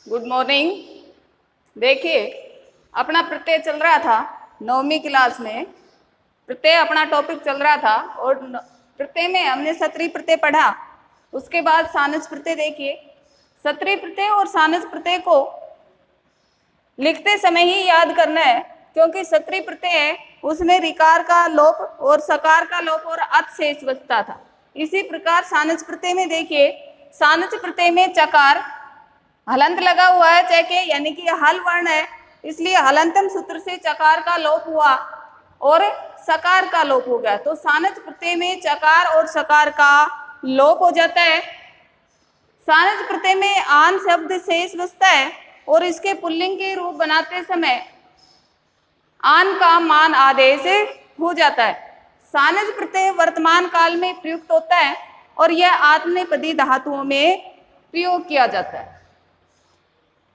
Good morning. देखिए, अपना प्रत्यय चल रहा था 9वीं क्लास में। प्रत्यय अपना टॉपिक चल रहा था और प्रत्यय में हमने सत्री प्रत्यय पढ़ा। उसके बाद सानस प्रत्यय। देखिए, सत्री प्रत्यय और सानस प्रत्यय को लिखते समय ही याद करना है, क्योंकि सत्री प्रत्यय है उसमें रिकार का लोप और सकार का लोप और अत शेष बचता था। इसी प्रकार सानस प्रत्यय में देखिए, सानस प्रत्यय में चकार हलंत लगा हुआ है चैके, यानी कि हल वर्ण है, इसलिए हलंतम सूत्र से चकार का लोप हुआ और सकार का लोप हो गया। तो सानस प्रत्यय में चकार और सकार का लोप हो जाता है। सानस प्रत्यय में आन शब्द शेष बचता है और इसके पुल्लिंग के रूप बनाते समय आन का मान आदेश हो जाता है। सानस प्रत्यय वर्तमान काल में प्रयुक्त होता है और यह आत्मनेपदी धातुओं में प्रयोग किया जाता है।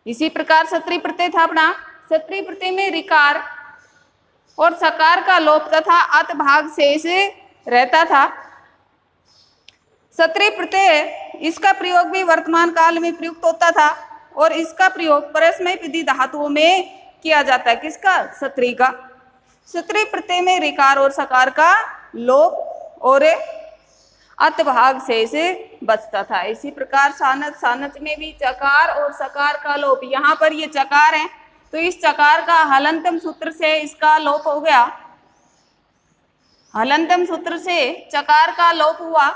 इसी प्रकार सत्री प्रत्यय था अपना। सत्री प्रत्यय में रिकार और सकार का लोप तथा अत भाग शेष रहता था। सत्री प्रत्यय इसका प्रयोग भी वर्तमान काल में प्रयुक्त होता था और इसका प्रयोग परस्मैपदी धातुओं में किया जाता है। किसका? सत्री का। सत्री प्रत्यय में रिकार और सकार का लोप और अत भाग शेष बचता था। इसी प्रकार सानस, सानस में भी चकार और सकार का लोप। यहाँ पर ये चकार है तो इस चकार का हलंतम सूत्र से इसका लोप हो गया। हलंतम सूत्र से चकार का लोप हुआ।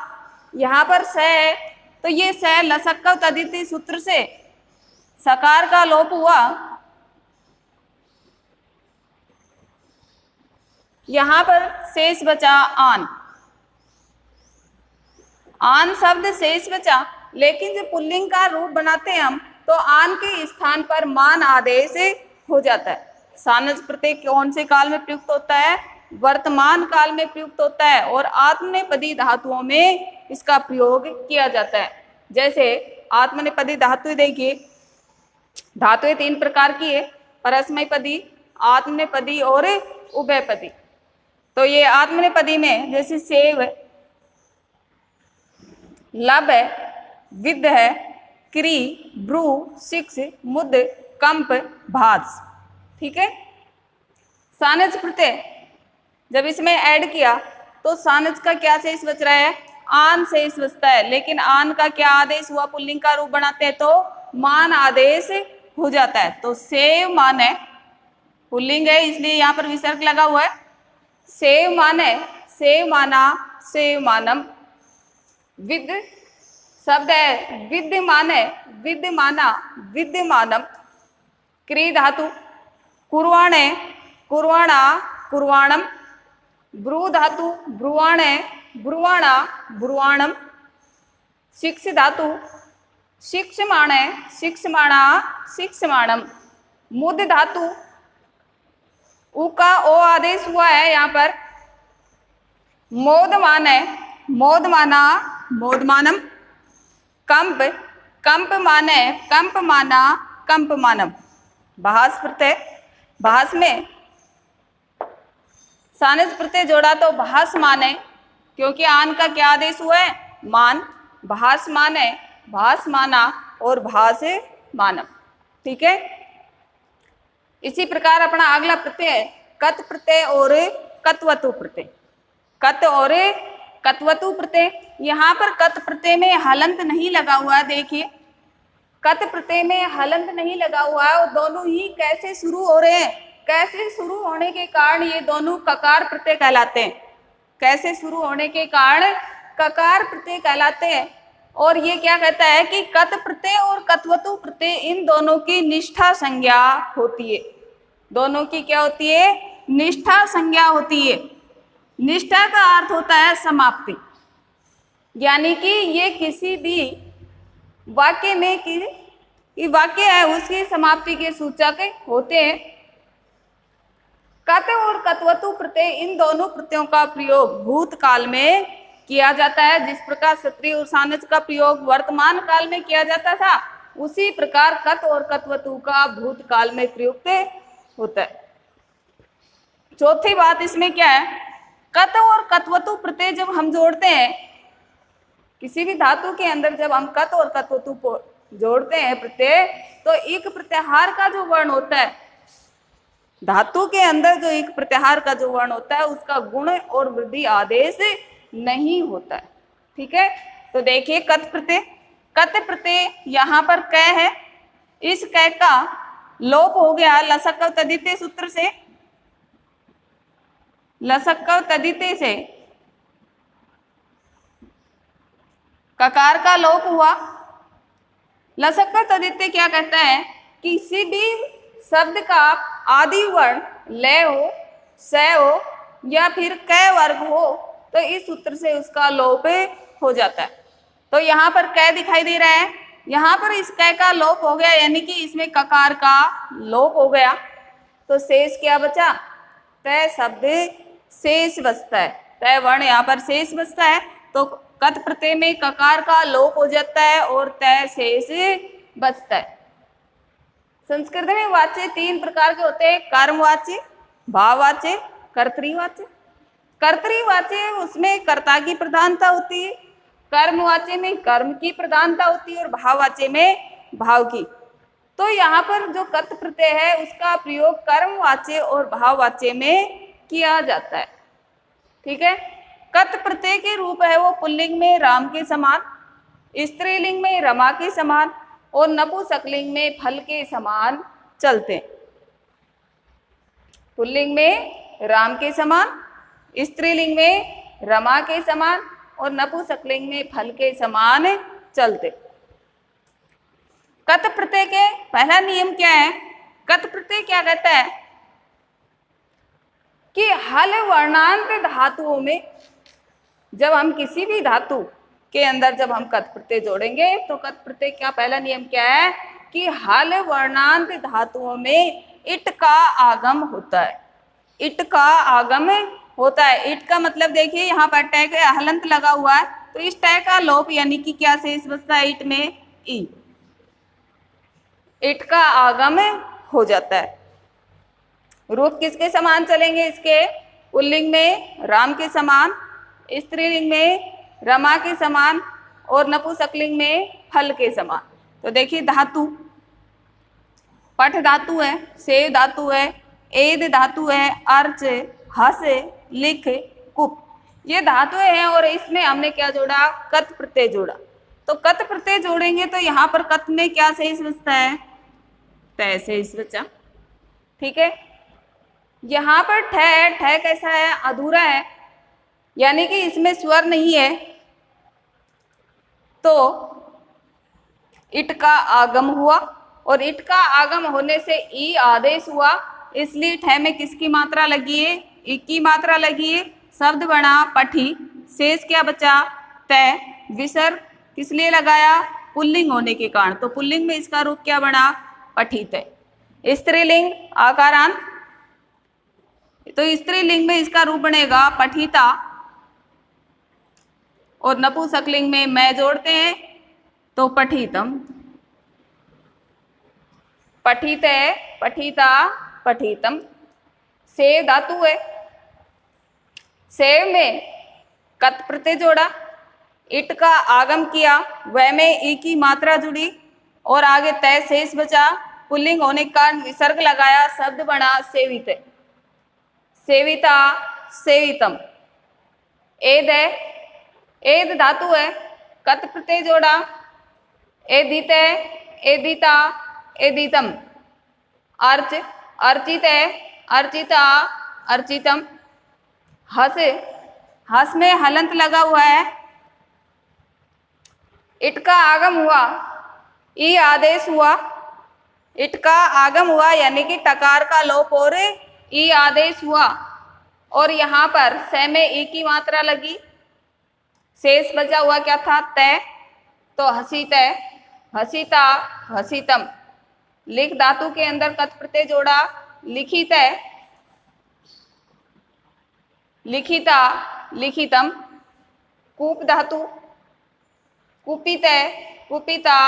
यहाँ पर स है तो ये स लसक्कव तदिति सूत्र से सकार का लोप हुआ। यहाँ पर शेष बचा आन। आन शब्द शेष बचा, लेकिन जब पुल्लिंग का रूप बनाते हैं हम तो आन के स्थान पर मान आदेश हो जाता है। सानस प्रत्यय कौन से काल में प्रयुक्त होता है? वर्तमान काल में प्रयुक्त होता है और आत्मनेपदी धातुओं में इसका प्रयोग किया जाता है। जैसे आत्मनेपदी धातु देखिए, धातुएं 3 प्रकार की है, परस्मैपदी, आत्मनेपदी और उभयपदी। तो ये आत्मनेपदी में जैसे सेव, लब है, विद है, क्री, ब्रू, शिक्ष, मुद, कंप, भास। ठीक है। सानस प्रत्यय जब इसमें ऐड किया तो सानस का क्या शेष बच रहा है? आन शेष बचता है, लेकिन आन का क्या आदेश हुआ? पुल्लिंग का रूप बनाते हैं तो मान आदेश हो जाता है। तो सेव मान है, पुल्लिंग है इसलिए यहाँ पर विसर्ग लगा हुआ है। सेव मान है, सेव माना, सेव मानम। विद शब्द है, विद्यमान है, विद्यमाना, विद्यमानम। क्री धातु, कुर्वाण है, कुर्वाणा, कुर्वाणम। ब्रू धातु, ब्रुवाण है, ब्रुवाणा, ब्रुवाणम। शिक्ष धातु, शिक्षमाण है, शिक्षमाणा, शिक्षमाणम। मुद धातु, उ का ओ आदेश हुआ है यहाँ पर। मोदमान है, मोदमाना, मोदमानम। कंप, कंप मान है, कंप माना, कंप मानम। भास प्रत्यय, भास में सानस प्रत्यय जोड़ा तो भास मान है, क्योंकि आन का क्या आदेश हुआ है? मान। भास मान है, भास माना और भास मानम। ठीक है। इसी प्रकार अपना अगला प्रत्यय है कत प्रत्यय और कत्वतु प्रत्यय। कत और कत्वतु प्रत्यय। यहाँ पर कत प्रत्यय में हलंत नहीं लगा हुआ है। देखिए, कत प्रत्यय में हलंत नहीं लगा हुआ है और दोनों ही कैसे शुरू हो रहे हैं? कैसे शुरू होने के कारण ये दोनों ककार प्रत्यय कहलाते हैं। कैसे शुरू होने के कारण ककार प्रत्यय कहलाते हैं। और ये क्या कहता है कि कत प्रत्यय और कत्वतु प्रत्यय इन दोनों की निष्ठा संज्ञा होती है। दोनों की क्या होती है? निष्ठा संज्ञा होती है। निष्ठा का अर्थ होता है समाप्ति, यानी कि ये किसी भी वाक्य में कि वाक्य है उसकी समाप्ति के सूचक होते हैं। कत और कत्वतु प्रत्यय इन दोनों प्रत्ययों का प्रयोग भूतकाल में किया जाता है। जिस प्रकार सत्री और सानस का प्रयोग वर्तमान काल में किया जाता था, उसी प्रकार कत और कत्वतु का भूतकाल में प्रयुक्त होता है। चौथी बात इसमें क्या है? कत और कत्वतु प्रत्यय जब हम जोड़ते हैं किसी भी धातु के अंदर, जब हम कत और कत्वतु जोड़ते हैं प्रत्यय, तो एक प्रत्याहार का जो वर्ण होता है, धातु के अंदर जो एक प्रत्याहार का जो वर्ण होता है उसका गुण और वृद्धि आदेश नहीं होता है। ठीक है, तो देखिए कत प्रत्यय, कत प्रत्यय यहाँ पर क है, इस क का लोप हो गया लसक तदिते सूत्र से, लसक तदिते से ककार का लोप हुआ। लसक तदिते क्या कहता है, किसी भी शब्द का आदि वर्ण ले हो, स हो या फिर क वर्ग हो तो इस सूत्र से उसका लोप हो जाता है। तो यहाँ पर क दिखाई दे रहा है, यहाँ पर इस क का लोप हो गया, यानी कि इसमें ककार का लोप हो गया, तो शेष क्या बचा, तय शब्द शेष बचता है, तय वर्ण यहाँ पर शेष बचता है। तो कत प्रत्यय में ककार का लोप हो जाता है और तय शेष बचता है। संस्कृत में वाच्य तीन प्रकार के होते हैं, कर्मवाच्य, भाववाच्य, कर्तृवाच्य। कर्तृवाच्य उसमें कर्ता की प्रधानता होती है, कर्मवाच्य में कर्म की प्रधानता होती है और भाववाच्य में भाव की। तो यहाँ पर जो कत प्रत्यय है उसका प्रयोग कर्मवाच्य और भाववाच्य में किया जाता है। ठीक है, कत प्रत्यय के रूप है वो पुल्लिंग में राम के समान, स्त्रीलिंग में रमा के समान और नपुंसकलिंग में फल के समान चलते हैं। पुल्लिंग में राम के समान, स्त्रीलिंग में रमा के समान और नपुंसकलिंग में फल के समान चलते। कत प्रत्यय के पहला नियम क्या है, कत प्रत्यय क्या कहता है कि हल वर्णांत धातुओं में जब हम किसी भी धातु के अंदर जब हम कत प्रत्यय जोड़ेंगे तो कत प्रत्यय क्या पहला नियम क्या है कि हल वर्णांत धातुओं में इट का आगम होता है, इट का आगम होता है। इट का मतलब देखिए यहाँ पर टय का हलंत लगा हुआ है, तो इस टय का लोप यानी कि क्या शेष बचता है इट में, ई, इट का आगम हो जाता है। रूप किसके समान चलेंगे इसके, पुल्लिंग में राम के समान, स्त्रीलिंग में रमा के समान और नपुंसकलिंग में फल के समान। तो देखिए धातु, पठ धातु है, सेव धातु है, एद धातु है, अर्च, हस, लिख, कुप, ये धातुएं हैं और इसमें हमने क्या जोड़ा, कत प्रत्यय जोड़ा। तो कत प्रत्यय जोड़ेंगे तो यहाँ पर कत में क्या शेष बचता है, तय शेष बचा। ठीक है, यहाँ पर ठय, ठय कैसा है, अधूरा है, यानी कि इसमें स्वर नहीं है, तो इट का आगम हुआ और इट का आगम होने से ई आदेश हुआ, इसलिए ठय में किसकी मात्रा लगी है, ई की मात्रा लगी है, शब्द बना पठी, शेष क्या बचा, तय, विसर्ग किस लिए लगाया, पुल्लिंग होने के कारण, तो पुल्लिंग में इसका रूप क्या बना, पठित। स्त्रीलिंग आकारांत, तो स्त्रीलिंग में इसका रूप बनेगा पठिता और नपुंसकलिंग में मैं जोड़ते हैं तो पठितम, पठित है, पठिता, पठितम। सेव धातु है, सेव में कत प्रत्यय जोड़ा, इट का आगम किया, वह में ई की मात्रा जुड़ी और आगे तय शेष बचा, पुल्लिंग होने के कारण विसर्ग लगाया, शब्द बना सेवित, सेविता, सेवितम। एद है, एद धातु है, कत प्रत्यय जोड़ा, एदित है, एदिता, एदितम। अर्च, अर्चित है, अर्चिता, अर्चितम। हस, हस में हलंत लगा हुआ है, इट का आगम हुआ, ई आदेश हुआ, इट का आगम हुआ यानी कि टकार का लोप और ई आदेश हुआ और यहाँ पर स में ई की मात्रा लगी, शेष बचा हुआ क्या था, तय, तो हसीत है, हसीता, हसीतम। लिख धातु के अंदर कत प्रत्यय जोड़ा, लिखित है, लिखिता, लिखितम। कूप धातु, कुपित है, कुपिता,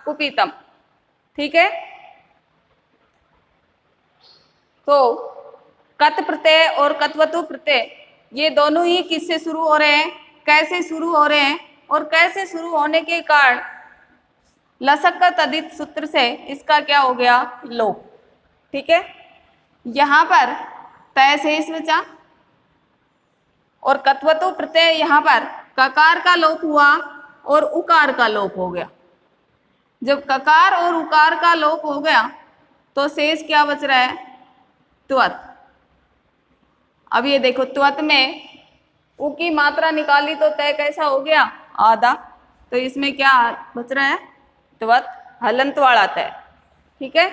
कुपितम। ठीक है, तो कत प्रत्यय और कत्वतु प्रत्यय ये दोनों ही किससे शुरू हो रहे हैं, कैसे शुरू हो रहे हैं और कैसे शुरू होने के कारण लसक का तदित सूत्र से इसका क्या हो गया, लोप। ठीक है, यहां पर तय शेष बचा और कत्वतु प्रत्यय, यहां पर ककार का लोप हुआ और उकार का लोप हो गया। जब ककार और उकार का लोप हो गया तो शेष क्या बच रहा है, त्वत। अब ये देखो, त्वत में उ की मात्रा निकाली तो तय कैसा हो गया, आधा। तो इसमें क्या बच रहा है, त्वत, हलंत वाला तय। ठीक है,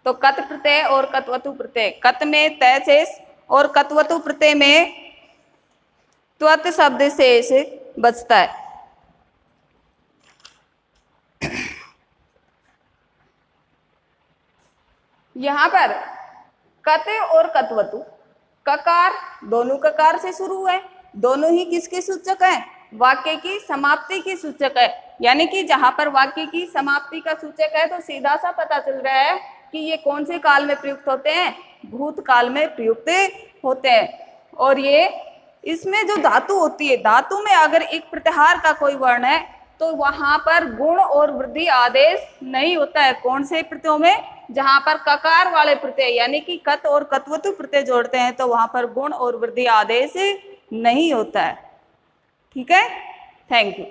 तो कत प्रत्यय और कत्वतु प्रत्यय, कत में तय शेष और कत्वतु प्रत्यय में त्वत शब्द शेष बचता है। यहां पर कत और कत्वतु, ककार दोनों ककार से शुरू हुए, दोनों ही किसके सूचक है, वाक्य की समाप्ति की सूचक है। यानी कि जहां पर वाक्य की समाप्ति का सूचक है तो सीधा सा पता चल रहा है कि ये कौन से काल में प्रयुक्त होते हैं, भूतकाल में प्रयुक्त होते हैं। और ये इसमें जो धातु होती है, धातु में अगर एक प्रत्याहार का कोई वर्ण है तो वहां पर गुण और वृद्धि आदेश नहीं होता है। कौन से प्रत्ययों में, जहां पर ककार वाले प्रत्यय यानी कि कत और कत्वतु प्रत्यय जोड़ते हैं तो वहां पर गुण और वृद्धि आदेश नहीं होता है। ठीक है, थैंक यू।